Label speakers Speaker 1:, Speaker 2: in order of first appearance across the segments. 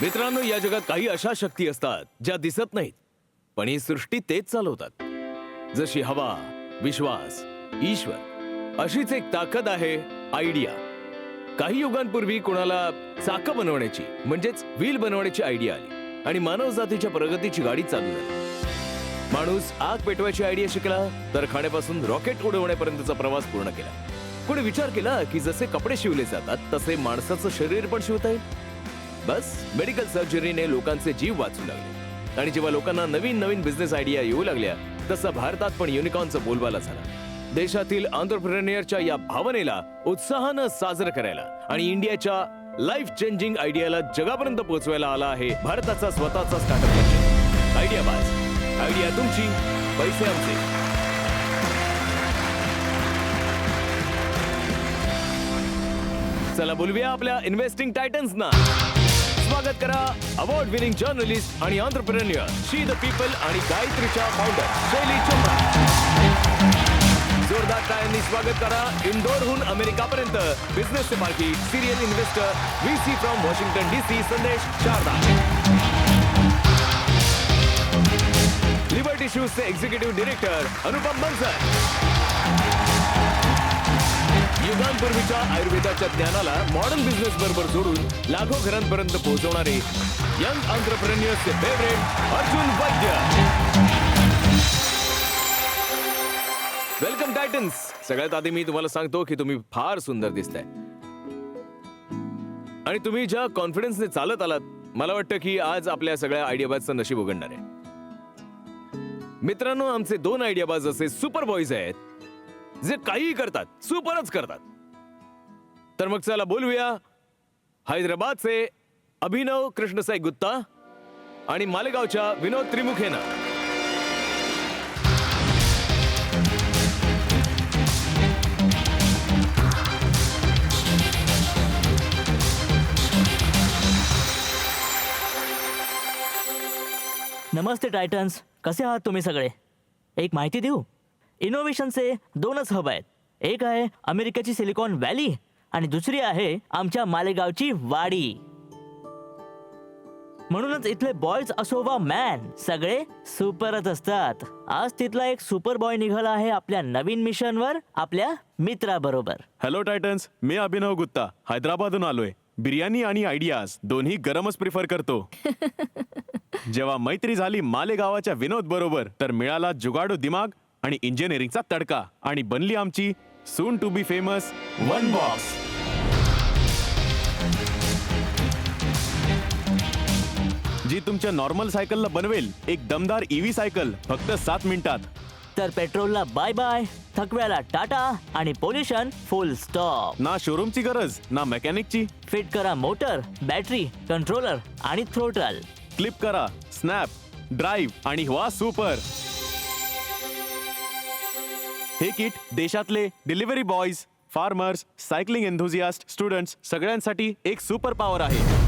Speaker 1: मित्रांनो, या जगात काही अशा शक्ती असतात ज्या दिसत नाहीत, पण ही सृष्टी तेच चालवतात. जशी हवा, विश्वास, ईश्वर, अशीच एक ताकद आहे आयडिया. काही युगांपूर्वी कोणाला चाकं बनवण्याची म्हणजेच व्हील बनवण्याची आयडिया आली आणि मानवजातीच्या प्रगतीची गाडी चालू झाली. माणूस आग पेटवायची आयडिया शिकला, तर खाण्यापासून रॉकेट उडवण्यापर्यंतचा प्रवास पूर्ण केला. कोणी विचार केला की जसे कपडे शिवले जातात तसे माणसाचं शरीर पण शिवता येईल. बस मेडिकल सर्जरीने लोकांचे जीव वाचू लागले आणि जेव्हा लोकांना नवीन नवीन बिझनेस आयडिया येऊ लागल्या, तसा भारतात पण युनिकॉर्नचा बोलबाला झाला. देशातील एंटरप्रेन्योरच्या या भावनेला उत्साहानं साजरं करायला आणि इंडियाच्या लाईफ चेंजिंग आयडियाला जगापर्यंत पोहोचवायला आला आहे भारताचा स्वतःचा स्टार्टअप नॅशन आयडिया बाज. आयडिया तुमची, पैसे आमचे. चला बोलूया आपल्या इन्व्हेस्टिंग टायटन्सना. स्वागत करा अवॉर्ड विनिंग जर्नलिस्ट आणि एंटरप्रेन्योर, शी द पीपल आणि गायत्रीच्या फाउंडर शैली चोप्रा. जोरदार टाळ्यांनी स्वागत करा इंदोरहून अमेरिकापर्यंत बिझनेसचे मालकी, serial investor, VC from Washington DC Sandesh Sharda. Liberty शूजचे एक्झिक्युटिव्ह डायरेक्टर अनुपम बंसल. युगांपूर्वीच्या आयुर्वेदाच्या ज्ञानाला मॉडर्न बिझनेस बरोबर जोडून लाखो घरांपर्यंत पोहोचवणारे यंग एंटरप्रेन्योर्सचे favourite Arjun Vaidya. Welcome titans. सगळ्यात आधी मी तुम्हाला सांगतो की तुम्ही फार सुंदर दिसताय आणि तुम्ही ज्या कॉन्फिडन्सने चालत आलात, मला वाटतं की आज आपल्या सगळ्या आयडियाबाजचं नशीब उघडणार आहे. मित्रांनो, आमचे 2 आयडियाबाज असे सुपर बॉयज आहेत जे काहीही करतात, सुपरच करतात. तर मग चला बोलूया हैदराबादचे अभिनव कृष्णसाई गुप्ता आणि मालेगावच्या विनोद त्रिमुखेना.
Speaker 2: नमस्ते टायटन्स, कसे आहात तुम्ही सगळे? एक माहिती देऊ. इनोव्हेशनचे 2च हब आहेत. एक आहे अमेरिकेची सिलिकॉन व्हॅली आणि दुसरी आहे आमच्या मालेगावची वाडी. म्हणूनच इथले बॉयज असो वा मॅन, सगळे सुपरच असतात. आज तिथला एक सुपर बॉय निघाला आहे आपल्या नवीन मिशनवर आपल्या मित्राबरोबर.
Speaker 3: हॅलो टायटन्स, मी अभिनव गुप्ता हैदराबादहून आलोय. बिर्याणी आणि आयडियाज दोन्ही गरमच प्रिफर करतो. जेव्हा मैत्री झाली मालेगावाच्या विनोद बरोबर, तर मिळाला जुगाडू दिमाग आणि इंजिनिअरिंगचा तडका आणि बनली आमची soon to be famous one box. जी तुमच्या नॉर्मल सायकलला बनवेल एक दमदार EV सायकल फक्त 7 मिनिटात.
Speaker 2: तर पेट्रोलला बाय बाय, थकव्याला टाटा आणि पोल्युशन फुल स्टॉप.
Speaker 3: ना शोरूमची गरज ना मेकॅनिकची.
Speaker 2: फिट करा मोटर, बॅटरी, कंट्रोलर आणि थ्रोटल.
Speaker 3: क्लिप करा, स्नॅप, ड्राईव्ह आणि व्हा सुपर. हे किट देशातले delivery boys, farmers, cycling enthusiast, students सगळ्यांसाठी एक सुपर पॉवर आहे.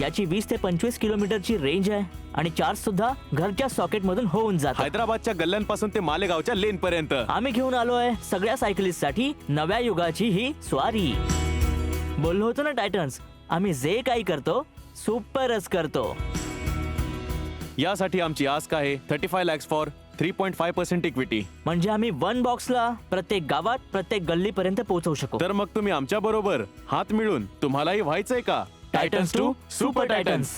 Speaker 2: याची 20 ते 25 किलोमीटरची रेंज आहे आणि चार्ज सुद्धा घरच्या सॉकेट मधून होऊन जातो.
Speaker 3: हैदराबादच्या गल्ल्यांपासून ते मालेगावच्या लेन पर्यंत
Speaker 2: आम्ही घेऊन आलोय सगळ्या सायकलिस्ट साठी नव्या युगाची ही स्वारी. बोललो होतो ना टायटन्स, आम्ही जे काही करतो सुपरच करतो.
Speaker 3: यासाठी आमची आस्क आहे 35 lakhs फॉर 3.5% इक्विटी.
Speaker 2: म्हणजे आम्ही वन बॉक्सला प्रत्येक गावात, प्रत्येक गल्लीपर्यंत पोहोचवू शकू.
Speaker 3: तर मग तुम्ही आमच्या बरोबर हात मिळून तुम्हालाही व्हायचंय का
Speaker 2: Titans to super Titans.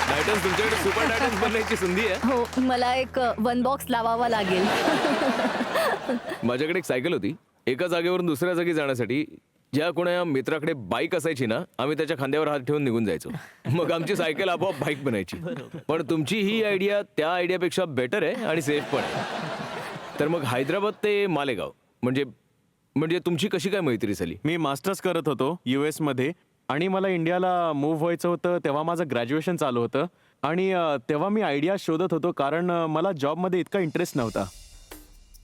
Speaker 1: Titans, तुमच्याकडे सुपर टायटन्स बनण्याची संधी आहे.
Speaker 4: हो, मला एक वन बॉक्स लावावा लागेल.
Speaker 1: माझ्याकडे एक सायकल होती. एका जागेवरून दुसऱ्या जागी जाण्यासाठी ज्या कोणा मित्राकडे बाईक असायची ना, आम्ही त्याच्या खांद्यावर हात ठेवून निघून जायचो. मग आमची सायकल आपोआप बाईक बनायची. पण तुमची ही आयडिया त्या आयडियापेक्षा बेटर आहे आणि सेफ पण आहे. तर मग हैदराबाद ते मालेगाव म्हणजे तुमची कशी काय मैत्री झाली?
Speaker 3: मी मास्टर्स करत होतो US मध्ये आणि मला इंडियाला मूव्ह व्हायचं होतं. तेव्हा माझं ग्रॅज्युएशन चालू होतं आणि तेव्हा मी आयडिया शोधत होतो, कारण मला जॉबमध्ये इतका इंटरेस्ट नव्हता.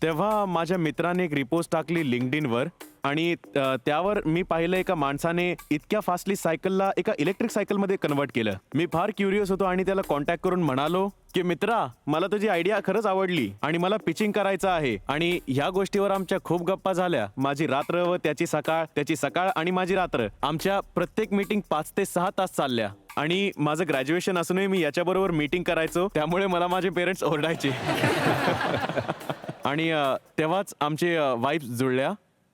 Speaker 3: तेव्हा माझ्या मित्राने एक रिपोस्ट टाकली लिंक्डइनवर आणि त्यावर मी पाहिलं एका माणसाने इतक्या फास्टली सायकलला एका इलेक्ट्रिक सायकलमध्ये कन्वर्ट केलं. मी फार क्युरियस होतो आणि त्याला कॉन्टॅक्ट करून म्हणालो की मित्रा, मला तुझी आयडिया खरंच आवडली आणि मला पिचिंग करायचं आहे. आणि ह्या गोष्टीवर आमच्या खूप गप्पा झाल्या. माझी रात्र व त्याची सकाळ आणि माझी रात्र, आमच्या प्रत्येक मीटिंग 5 ते 6 तास चालल्या. आणि माझं ग्रॅज्युएशन असूनही मी याच्याबरोबर मीटिंग करायचो, त्यामुळे मला माझे पेरेंट्स ओरडायचे. आणि तेव्हाच आमचे वाईफ जुळल्या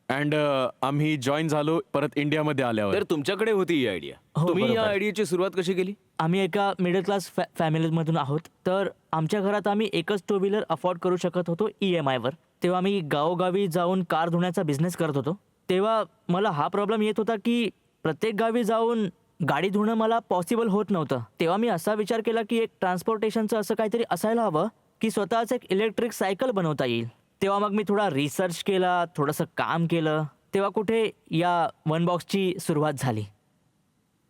Speaker 3: अँड आम्ही जॉईन झालो परत इंडियामध्ये आल्यावर.
Speaker 1: तर तुमच्याकडे होती ही आयडिया.
Speaker 2: हो,
Speaker 1: तुम्ही या
Speaker 2: बरोबर.
Speaker 1: आयडियाची सुरुवात कशी केली?
Speaker 2: आम्ही एका मिडल क्लास फॅमिलीमधून आहोत. तर आमच्या घरात आम्ही एकच टू व्हीलर अफोर्ड करू शकत होतो EMI वर. तेव्हा मी गावोगावी जाऊन कार धुण्याचा बिझनेस करत होतो. तेव्हा मला हा प्रॉब्लेम येत होता की प्रत्येक गावी जाऊन गाडी धुणं मला पॉसिबल होत नव्हतं. तेव्हा मी असा विचार केला की एक ट्रान्सपोर्टेशनचं असं काहीतरी असायला हवं की स्वतःच एक इलेक्ट्रिक सायकल बनवता येईल. तेव्हा मग मी थोडा रिसर्च केला, थोडंसं काम केलं. तेव्हा कुठे या वन बॉक्सची सुरुवात झाली.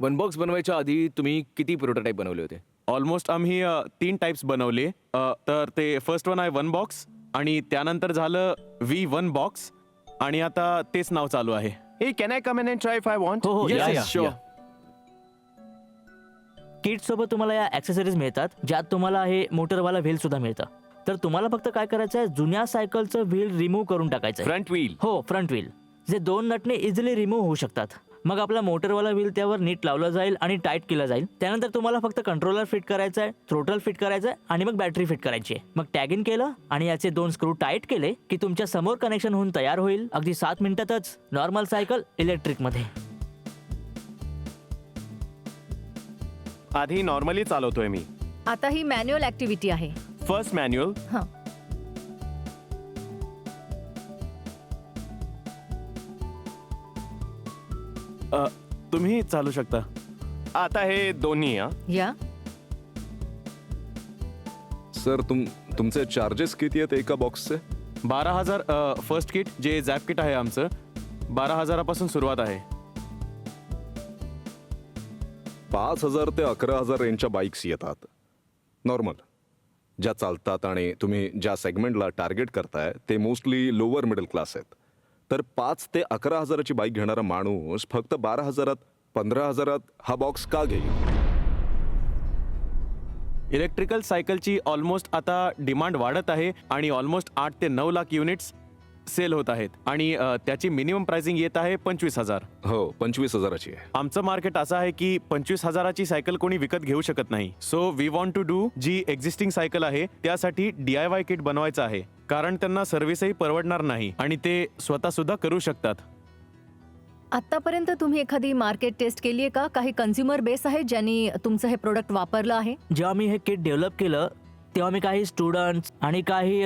Speaker 1: वन बॉक्स बनवायच्या आधी तुम्ही किती प्रोटोटाईप बनवले होते?
Speaker 3: ऑलमोस्ट आम्ही 3 टाइप्स बनवले. तर ते फर्स्ट वन आहे वन बॉक्स, आणि त्यानंतर झालं V1 बॉक्स, आणि आता तेच नाव चालू आहे.
Speaker 5: Hey, can I come in and try if I want?
Speaker 2: हो हो,
Speaker 1: Yes,
Speaker 2: या,
Speaker 1: yes,
Speaker 2: या.
Speaker 1: sure.
Speaker 2: किट सोबत तुम्हाला या ॲक्सेसरीज मिळतात, ज्यात तुम्हाला हे मोटरवाला व्हील सुद्धा मिळतं. तर तुम्हाला फक्त काय करायचं आहे, जुन्या सायकलचं व्हील रिमूव्ह करून टाकायचं आहे.
Speaker 1: Front wheel.
Speaker 2: हो, फ्रंट व्हील, जे 2 नटने इझिली रिमूव्ह होऊ शकतात. मग आपला मोटरवाला व्हील त्यावर नीट लावला जाईल आणि टाईट केला जाईल. त्यानंतर तुम्हाला फक्त कंट्रोलर फिट करायचं आहे, थ्रोटल फिट करायचं आहे आणि मग बॅटरी फिट करायची आहे. मग टॅग इन केलं आणि याचे 2 स्क्रू टाईट केले की तुमच्या समोर कनेक्शन होऊन तयार होईल. अगदी 7 मिनिटातच नॉर्मल सायकल इलेक्ट्रिकमध्ये.
Speaker 5: आधी नॉर्मली चालवतोय मी.
Speaker 4: आता ही मॅन्युअल ऍक्टिव्हिटी आहे.
Speaker 5: First manual.
Speaker 4: हं.
Speaker 3: तुम्ही चालू शकता.
Speaker 5: आता हे दोन्ही
Speaker 4: या
Speaker 6: सर तुमचे चार्जेस किती आहेत एका बॉक्सचे?
Speaker 3: 12,000 फर्स्ट किट, जे झॅप किट आहे आमचं, 12,000पासून सुरुवात आहे.
Speaker 6: 5,000 ते 11,000 रेंजच्या बाईक्स येतात नॉर्मल, ज्या चालतात. आणि तुम्ही ज्या सेगमेंटला टार्गेट करताय ते मोस्टली लोअर मिडल क्लास आहेत. तर 5 ते 11,000ची बाईक घेणारा माणूस फक्त 12,000 15,000 हा बॉक्स का घेईल?
Speaker 3: इलेक्ट्रिकल सायकलची ऑलमोस्ट आता डिमांड वाढत आहे आणि ऑलमोस्ट 8 ते 9 लाख युनिट्स सेल होत आहेत. आणि त्याची मिनिमम प्राइसिंग येत आहे 25,000.
Speaker 6: हो, 25,000ची आहे.
Speaker 3: आमचं मार्केट असं आहे की 25,000ची सायकल कोणी विकत घेऊ शकत नाही. So we want to do जी एक्झिस्टिंग सायकल आहे त्यासाठी DIY किट बनवायचं आहे, कारण त्यांना सर्व्हिसही परवडणार नाही आणि ते स्वतः सुद्धा करू शकतात.
Speaker 4: आतापर्यंत तुम्ही एखादी मार्केट टेस्ट केली आहे का? काही कन्झ्युमर बेस आहे ज्यांनी तुमचं हे प्रोडक्ट वापरलं आहे?
Speaker 2: जेव्हा मी हे किट डेव्हलप केलं तेव्हा मी काही स्टुडंट्स आणि काही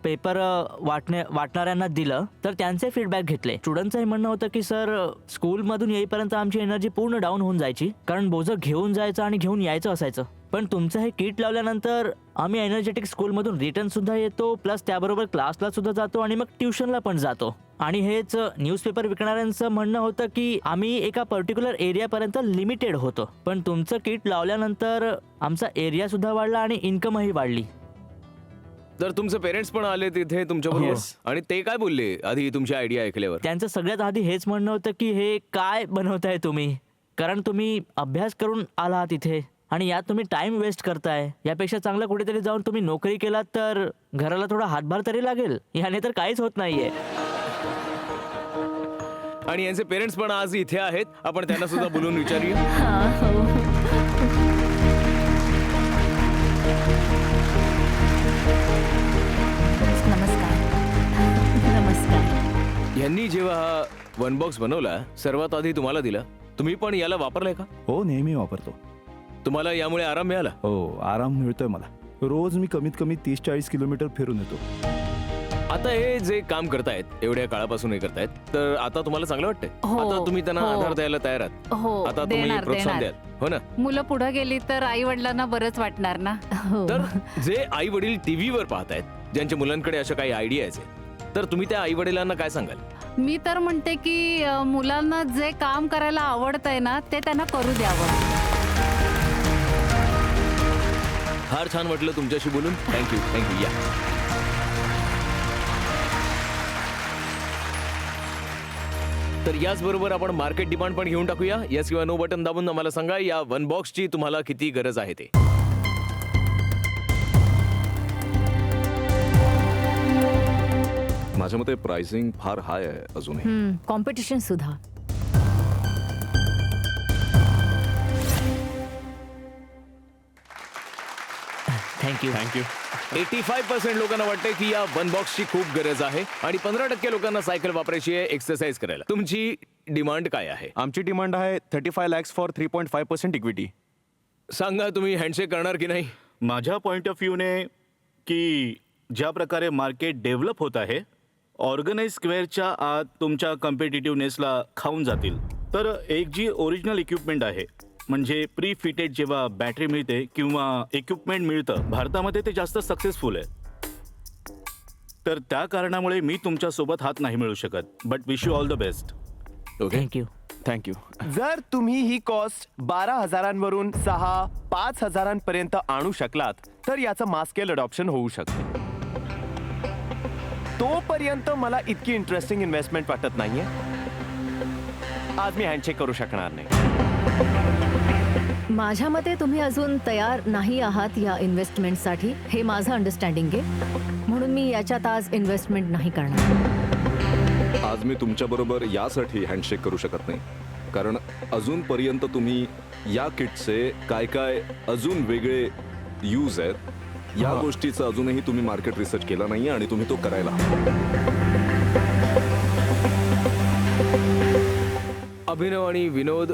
Speaker 2: पेपर वाटणाऱ्यांना दिलं, तर त्यांचे फीडबॅक घेतले. स्टुडंटचं हे म्हणणं होतं की सर, स्कूलमधून येईपर्यंत आमची एनर्जी पूर्ण डाऊन होऊन जायची, कारण बोझं घेऊन जायचं आणि घेऊन यायचं असायचं. पण तुमचं हे किट लावल्यानंतर आम्ही एनर्जेटिक स्कूलमधून रिटर्न सुद्धा येतो, प्लस त्याबरोबर क्लासला सुद्धा जातो आणि मग ट्युशनला पण जातो. आणि हेच न्यूजपेपर विकणाऱ्यांचं म्हणणं होतं की आम्ही एका पर्टिक्युलर एरियापर्यंत लिमिटेड होतो, पण तुमचं किट लावल्यानंतर आमचा एरिया सुद्धा वाढला आणि इन्कमही वाढली.
Speaker 1: तर तुमचे पेरेंट्स पण आले तिथे तुमच्याबरोबर,
Speaker 2: Yes.
Speaker 1: आणि ते काय बोलले आधी तुमची आयडिया ऐकल्यावर?
Speaker 2: त्यांचं सगळ्यात आधी हेच म्हणणं होतं की हे काय बनवताय तुम्ही, कारण तुम्ही अभ्यास करून आलात इथे आणि यात तुम्ही टाइम वेस्ट करताय. यापेक्षा चांगलं कुठेतरी जाऊन तुम्ही नोकरी केलात तर घराला थोडा हातभार तरी लागेल. याने तर काहीच होत नाहीये.
Speaker 1: आणि यांचे पेरेंट्स पण आज इथे आहेत, आपण त्यांना सुद्धा बोलून विचारूया.
Speaker 4: नमस्कार. नमस्कार.
Speaker 1: यांनी जेव्हा हा वन बॉक्स बनवला, सर्वात आधी तुम्हाला दिला, तुम्ही पण याला वापरलंय का?
Speaker 7: हो, नेहमी वापरतो.
Speaker 1: तुम्हाला यामुळे आराम मिळाला?
Speaker 7: हो, आराम मिळतोय मला. रोज मी कमीत कमी 30-40 किलोमीटर फिरून येतो.
Speaker 1: आता हे जे काम करतायत, एवढ्या काळापासून हे करतायत, तर आता तुम्हाला चांगलं वाटतंय?
Speaker 8: हो,
Speaker 1: आता तुम्ही त्यांना
Speaker 8: हो.
Speaker 1: आधार द्यायला तयार आहात?
Speaker 8: हो,
Speaker 1: आता तुम्ही
Speaker 8: देणार,
Speaker 1: प्रोत्साहन
Speaker 8: देणार.
Speaker 1: द्याल, हो ना?
Speaker 8: मुलं पुढे गेली तर आई वडिलांना बरंच वाटणार ना.
Speaker 4: हो.
Speaker 1: तर जे आई वडील टीव्हीवर पाहतायत, ज्यांच्या मुलांकडे अशा काही आयडियाज आहेत, तर तुम्ही त्या आई वडिलांना काय सांगाल?
Speaker 8: मी तर म्हणते की मुलांना जे काम करायला आवडतंय ना ते त्यांना करू द्यावं.
Speaker 1: फार छान वाटलं तुमच्याशी बोलून. थँक्यू. या तर याचबरोबर आपण मार्केट डिमांड पण घेऊन टाकूया. यस किंवा नो बटन दाबून आम्हाला सांगा या वन बॉक्सची तुम्हाला किती गरज आहे ते.
Speaker 6: माझ्या मते प्राइसिंग फार हाय आहे अजूनही.
Speaker 4: कॉम्पिटिशन सुद्धा.
Speaker 2: थँक्यू.
Speaker 1: 85% लोकांना वाटते की या वन बॉक्सची खूप गरज आहे आणि 15% लोकांना सायकल वापरायची आहे एक्सरसाइज करायला. तुमची डिमांड काय आहे?
Speaker 3: आमची डिमांड आहे 35 लॅक्स फॉर 3.5% इक्विटी.
Speaker 1: सांगा तुम्ही हँडशेक करणार की नाही?
Speaker 7: माझ्या पॉइंट ऑफ व्ह्यूने की ज्या प्रकारे मार्केट डेव्हलप होत आहे, ऑर्गनाइज स्क्वेअरच्या आत तुमच्या कम्पिटिटिव्हनेसला खाऊन जातील. तर एक जी ओरिजिनल इक्विपमेंट आहे, म्हणजे प्री फिटेड जेव्हा बॅटरी मिळते किंवा इक्विपमेंट मिळतं, भारतामध्ये ते जास्त सक्सेसफुल आहे. तर त्या कारणामुळे मी तुमच्यासोबत हात नाही मिळू शकत. But wish you all the best.
Speaker 1: Okay.
Speaker 2: Thank you.
Speaker 3: Thank you.
Speaker 5: जर तुम्ही ही कॉस्ट 12,000वरून 6-5,000 पर्यंत आणू शकलात तर याचं मास स्केल अडॉप्शन होऊ शकतं. तोपर्यंत मला इतकी इंटरेस्टिंग इन्व्हेस्टमेंट वाटत नाहीये. आज मी हँडशेक करू शकणार नाही.
Speaker 4: माझ्या मते तुम्ही अजून तयार नाही आहात या इन्व्हेस्टमेंटसाठी, हे माझं अंडरस्टँडिंग आहे. म्हणून मी याच्यात आज इन्व्हेस्टमेंट नाही करणार.
Speaker 6: आज मी तुमच्याबरोबर यासाठी हँडशेक करू शकत नाही कारण अजूनपर्यंत तुम्ही या किटचे काय काय अजून वेगळे यूज आहेत या गोष्टीचा अजूनही तुम्ही मार्केट रिसर्च केला नाहीये आणि तुम्ही तो करायला हवा.
Speaker 1: अभिनव आणि विनोद,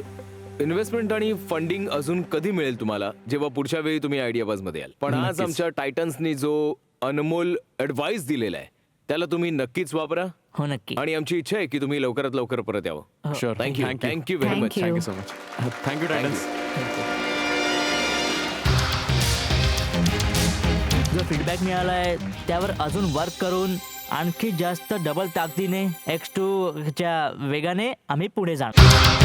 Speaker 1: इन्व्हेस्टमेंट आणि फंडिंग अजून कधी मिळेल तुम्हाला, जेव्हा पुढच्या वेळी तुम्ही आयडिया बज मध्ये याल. पण आज आमच्या टायटन्सनी जो अनमोल ऍडवाइस दिलेला आहे त्याला तुम्ही नक्कीच वापरा.
Speaker 2: हो नक्की.
Speaker 1: आणि आमची इच्छा आहे की तुम्ही लवकरात लवकर परत यावं.
Speaker 3: Sure.
Speaker 1: Thank you.
Speaker 3: Thank you.
Speaker 1: Thank you very much.
Speaker 4: Thank you.
Speaker 3: Thank you so much. Thank you Titans.
Speaker 2: जो फीडबॅक मिळालाय त्यावर अजून वर्क करून आणखी जास्त डबल ताकदीने X2 च्या वेगाने आम्ही पुढे जाणार.